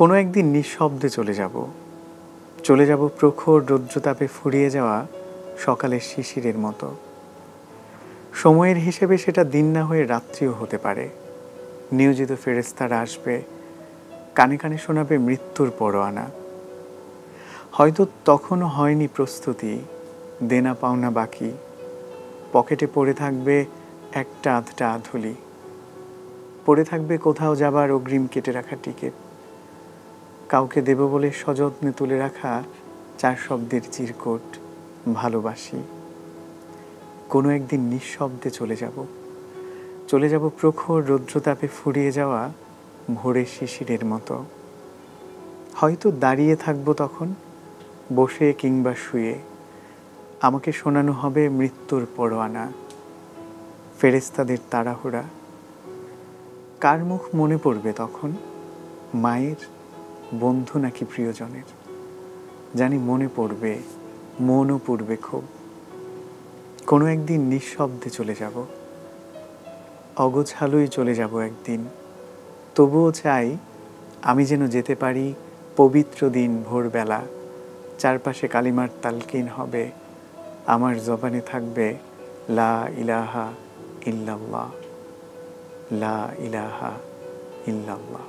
কোনো একদিন নিঃশব্দে চলে যাব প্রখর রৌদ্রতাপে ফুরিয়ে যাওয়া সকালের শিশিরের মতো। সময়ের হিসেবে সেটা দিন না হয়ে রাত্রিও হতে পারে। নিয়োজিত ফেরেশতারা আসবে, কানে কানে শোনাবে মৃত্যুর পরোয়ানা। হয়তো তখনও হয়নি প্রস্তুতি, দেনা পাওনা বাকি, পকেটে পড়ে থাকবে একটা আধটা আধুলি, পড়ে থাকবে কোথাও যাবার অগ্রিম কেটে রাখা টিকিট, কাউকে দেব বলে সযত্নে তুলে রাখা 4 শব্দের চিরকুট ভালোবাসি। কোনো একদিন নিঃশব্দে চলে যাব প্রখর রৌদ্রতাপে ফুরিয়ে যাওয়া ভোরের শিশিরের মতো। হয়তো দাঁড়িয়ে থাকবো তখন, বসে কিংবা শুয়ে, আমাকে শোনানো হবে মৃত্যুর পরোয়ানা, ফেরেশতাদের তাড়াহুড়া। কার মুখ মনে পড়বে তখন, মায়ের, বন্ধু নাকি প্রিয়জনের? জানি মনে পড়বে, মনও পড়বে খুব। কোনো একদিন নিঃশব্দে অগোছালোই চলে যাব একদিন। তবুও চাই আমি যেন যেতে পারি পবিত্র দিন ভোরবেলা। চারপাশে কালিমার তালকিন হবে, আমার জবানে থাকবে লা ইলাহা ইল্লাল্লাহ, লা ইলাহা ইল্লাল্লাহ।